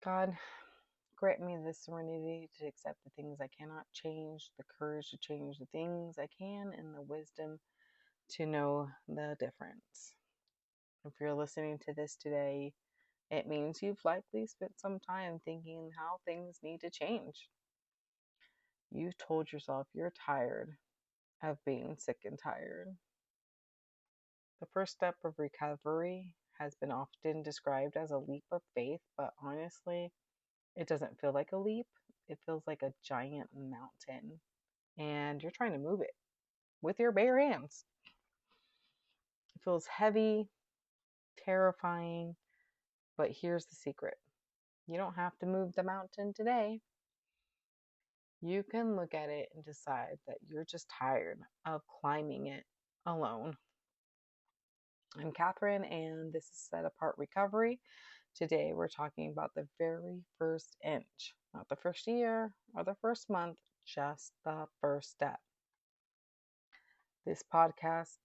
God, grant me the serenity to accept the things I cannot change, the courage to change the things I can, and the wisdom to know the difference. If you're listening to this today, it means you've likely spent some time thinking how things need to change. You've told yourself you're tired of being sick and tired. The first step of recovery has been often described as a leap of faith, but honestly, it doesn't feel like a leap. It feels like a giant mountain, and you're trying to move it with your bare hands. It feels heavy, terrifying, but here's the secret. You don't have to move the mountain today. You can look at it and decide that you're just tired of climbing it alone. I'm Katherine, and this is Set Apart Recovery. Today, we're talking about the very first inch, not the first year or the first month, just the first step. This podcast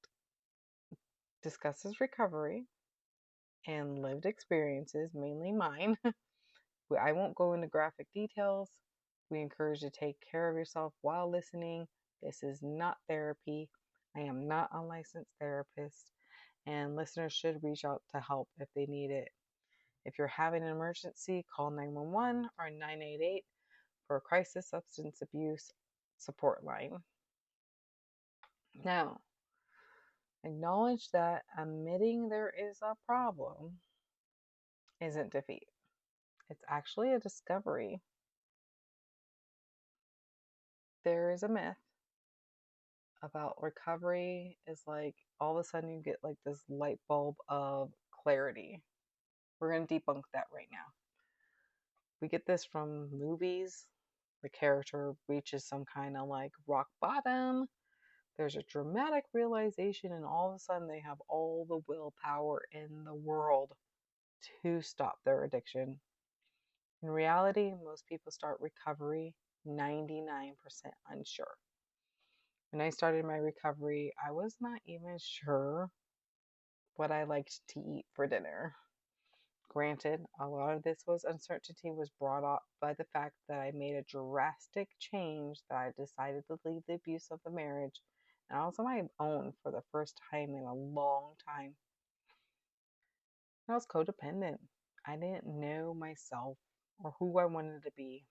discusses recovery and lived experiences, mainly mine. I won't go into graphic details. We encourage you to take care of yourself while listening. This is not therapy. I am not a licensed therapist, and listeners should reach out to help if they need it. If you're having an emergency, call 911 or 988 for a crisis substance abuse support line. Now, acknowledge that admitting there is a problem isn't defeat. It's actually a discovery. There is a myth about recovery is like all of a sudden you get like this light bulb of clarity. We're going to debunk that right now. We get this from movies. The character reaches some kind of like rock bottom. There's a dramatic realization, and all of a sudden they have all the willpower in the world to stop their addiction. In reality, most people start recovery 99% unsure. When I started my recovery, I was not even sure what I liked to eat for dinner. Granted, a lot of this uncertainty was brought up by the fact that I made a drastic change, that I decided to leave the abuse of the marriage, and I was on my own for the first time in a long time. I was codependent. I didn't know myself or who I wanted to be.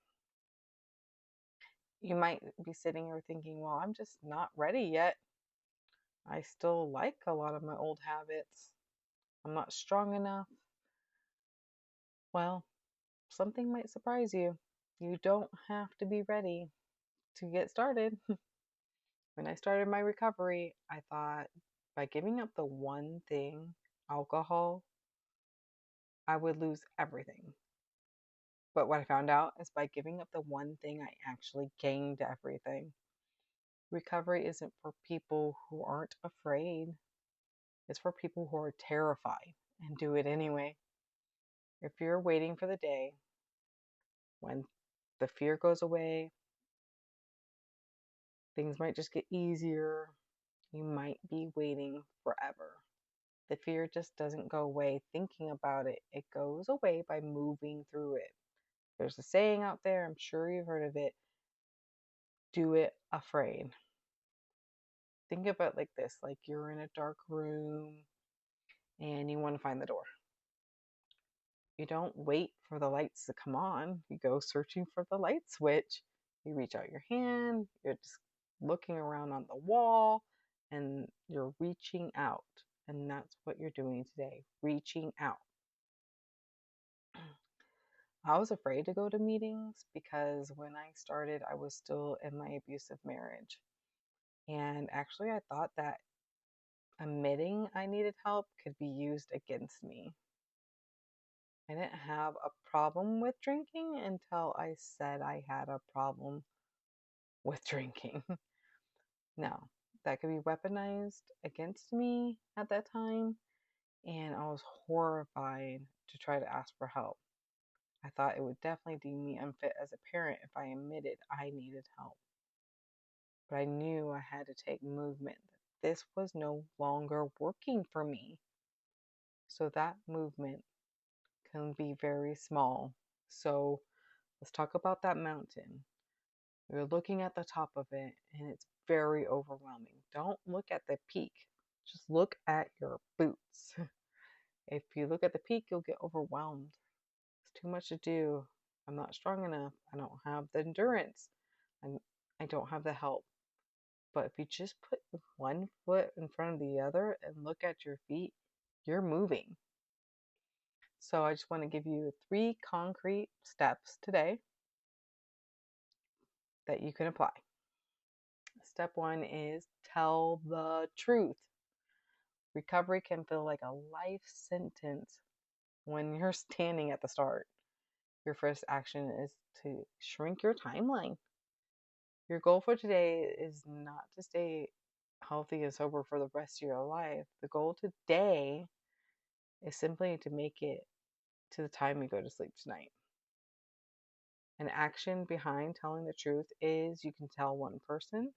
You might be sitting here thinking, well, I'm just not ready yet. I still like a lot of my old habits. I'm not strong enough. Well, something might surprise you. You don't have to be ready to get started. When I started my recovery, I thought by giving up the one thing, alcohol, I would lose everything. But what I found out is by giving up the one thing, I actually gained everything. Recovery isn't for people who aren't afraid, it's for people who are terrified and do it anyway. If you're waiting for the day when the fear goes away, things might just get easier, you might be waiting forever. The fear just doesn't go away thinking about it, it goes away by moving through it. There's a saying out there, I'm sure you've heard of it, do it afraid. Think of it like this, like you're in a dark room and you want to find the door. You don't wait for the lights to come on. You go searching for the light switch. You reach out your hand, you're just looking around on the wall, and you're reaching out. And that's what you're doing today, reaching out. I was afraid to go to meetings because when I started, I was still in my abusive marriage. And actually, I thought that admitting I needed help could be used against me. I didn't have a problem with drinking until I said I had a problem with drinking. Now, that could be weaponized against me at that time, and I was horrified to try to ask for help. I thought it would definitely deem me unfit as a parent if I admitted I needed help. But I knew I had to take movement. This was no longer working for me. So that movement can be very small. So let's talk about that mountain. You're looking at the top of it and it's very overwhelming. Don't look at the peak, just look at your boots. If you look at the peak, you'll get overwhelmed. It's too much to do. I'm not strong enough. I don't have the endurance. I'm, I don't have the help. But if you just put one foot in front of the other and look at your feet, you're moving. So I just want to give you 3 concrete steps today that you can apply. Step 1 is tell the truth. Recovery can feel like a life sentence when you're standing at the start. Your first action is to shrink your timeline. Your goal for today is not to stay healthy and sober for the rest of your life. The goal today is simply to make it to the time you go to sleep tonight. An action behind telling the truth is you can tell one person.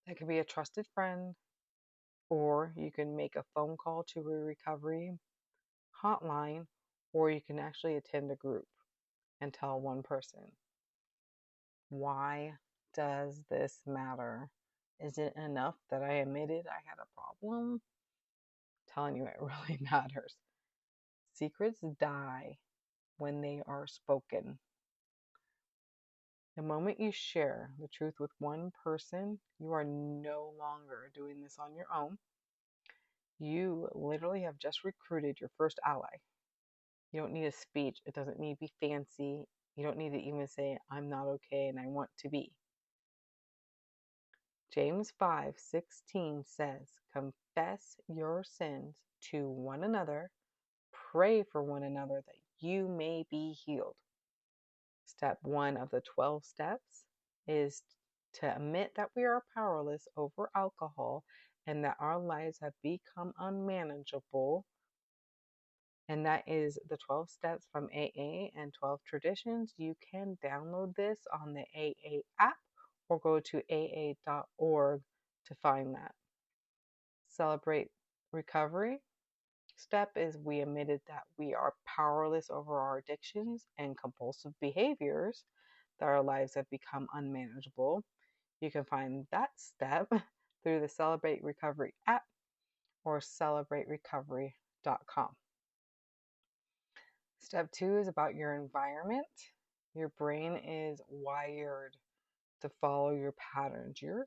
That could be a trusted friend, or you can make a phone call to a recovery hotline, or you can actually attend a group and tell one person. Why does this matter? Is it enough that I admitted I had a problem? I'm telling you, it really matters. Secrets die when they are spoken. The moment you share the truth with one person, you are no longer doing this on your own. You literally have just recruited your first ally. You don't need a speech. It doesn't need to be fancy. You don't need to even say, I'm not okay and I want to be. James 5:16 says, confess your sins to one another, pray for one another that you may be healed. Step 1 of the 12 steps is to admit that we are powerless over alcohol and that our lives have become unmanageable. And that is the 12 steps from AA and 12 traditions. You can download this on the AA app or go to aa.org to find that. Celebrate recovery. Step is we admitted that we are powerless over our addictions and compulsive behaviors, that our lives have become unmanageable. You can find that step through the Celebrate Recovery app or celebraterecovery.com. Step 2 is about your environment. Your brain is wired to follow your patterns. Your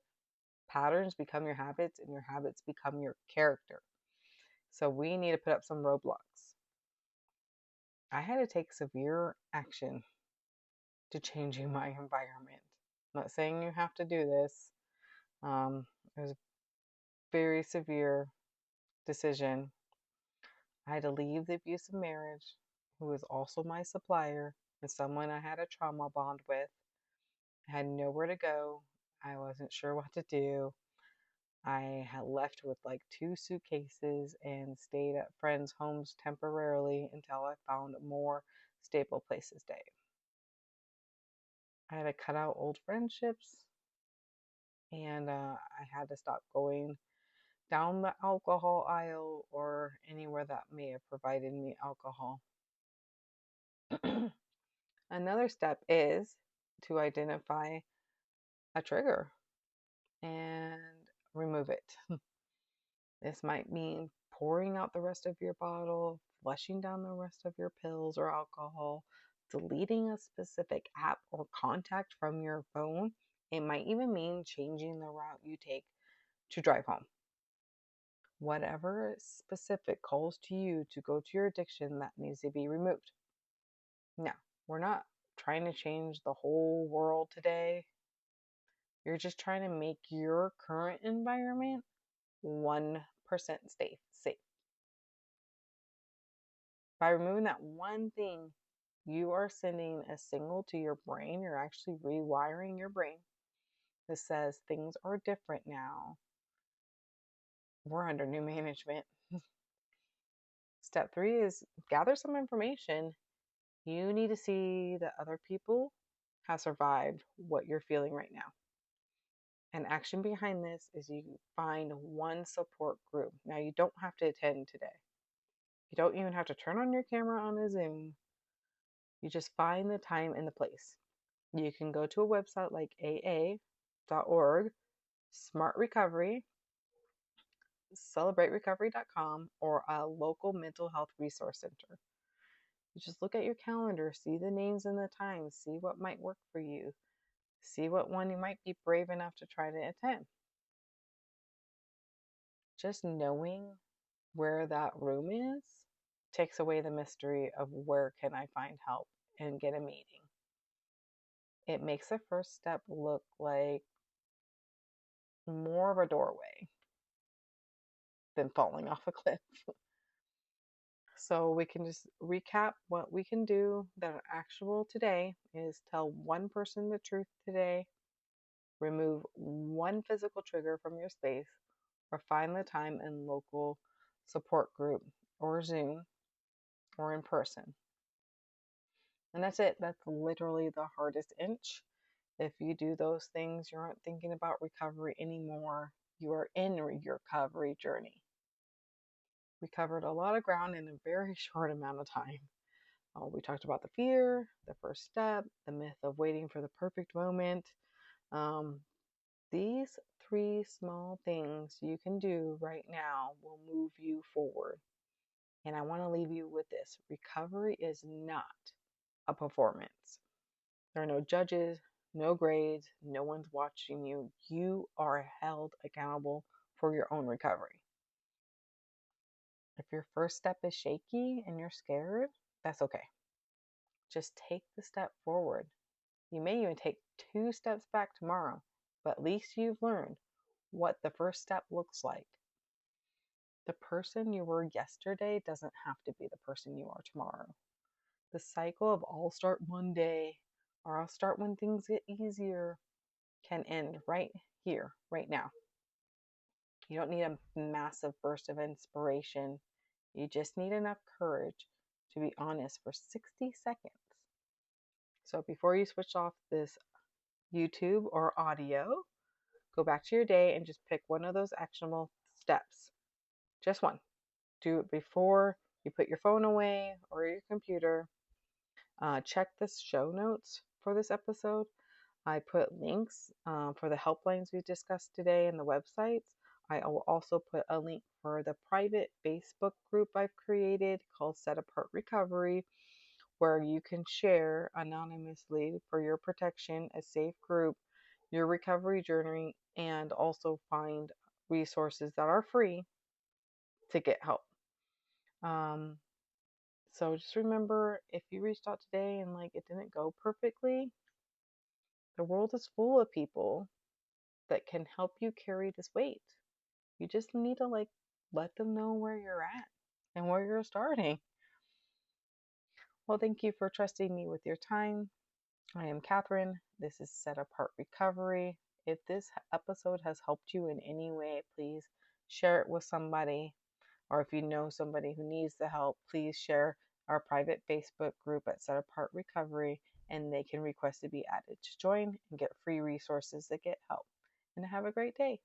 patterns become your habits, and your habits become your character. So we need to put up some roadblocks. I had to take severe action to changing my environment. I'm not saying you have to do this. It was a very severe decision. I had to leave the abusive marriage, who was also my supplier and someone I had a trauma bond with. I had nowhere to go. I wasn't sure what to do. I had left with like 2 suitcases and stayed at friends' homes temporarily until I found a more stable place to stay. I had to cut out old friendships and I had to stop going down the alcohol aisle or anywhere that may have provided me alcohol. Another step is to identify a trigger and remove it. This might mean pouring out the rest of your bottle, flushing down the rest of your pills or alcohol, deleting a specific app or contact from your phone. It might even mean changing the route you take to drive home. Whatever specific calls to you to go to your addiction that needs to be removed. Now, we're not trying to change the whole world today. You're just trying to make your current environment 1% safe. By removing that one thing, you are sending a signal to your brain. You're actually rewiring your brain that says things are different now. We're under new management. Step 3 is gather some information. You need to see that other people have survived what you're feeling right now. An action behind this is you find one support group. Now, you don't have to attend today. You don't even have to turn on your camera on a Zoom. You just find the time and the place. You can go to a website like aa.org, Smart Recovery, celebraterecovery.com, or a local mental health resource center. You just look at your calendar, see the names and the times, see what might work for you, see what one you might be brave enough to try to attend. Just knowing where that room is takes away the mystery of where can I find help and get a meeting. It makes the first step look like more of a doorway than falling off a cliff. So we can just recap what we can do that are actionable today is tell one person the truth today, remove one physical trigger from your space, or find the time in local support group or Zoom or in person. And that's it. That's literally the hardest inch. If you do those things, you aren't thinking about recovery anymore. You are in your recovery journey. We covered a lot of ground in a very short amount of time. We talked about the fear, the first step, the myth of waiting for the perfect moment. Um, these 3 small things you can do right now will move you forward. And I want to leave you with this. Recovery is not a performance. There are no judges, no grades, no one's watching you. You are held accountable for your own recovery. If your first step is shaky and you're scared, that's okay. Just take the step forward. You may even take 2 steps back tomorrow, but at least you've learned what the first step looks like. The person you were yesterday doesn't have to be the person you are tomorrow. The cycle of I'll start one day or I'll start when things get easier can end right here, right now. You don't need a massive burst of inspiration. You just need enough courage to be honest for 60 seconds. So before you switch off this YouTube or audio, go back to your day and just pick one of those actionable steps. Just one. Do it before you put your phone away or your computer. Check the show notes for this episode. I put links for the helplines we discussed today and the websites. I will also put a link for the private Facebook group I've created called Set Apart Recovery, where you can share anonymously for your protection, a safe group, your recovery journey, and also find resources that are free to get help. Um, so just remember, if you reached out today and like it didn't go perfectly, the world is full of people that can help you carry this weight. You just need to like let them know where you're at and where you're starting. Well, thank you for trusting me with your time. I am Katherine. This is Set Apart Recovery. If this episode has helped you in any way, please share it with somebody. Or if you know somebody who needs the help, please share our private Facebook group at Set Apart Recovery, and they can request to be added to join and get free resources that get help. And have a great day.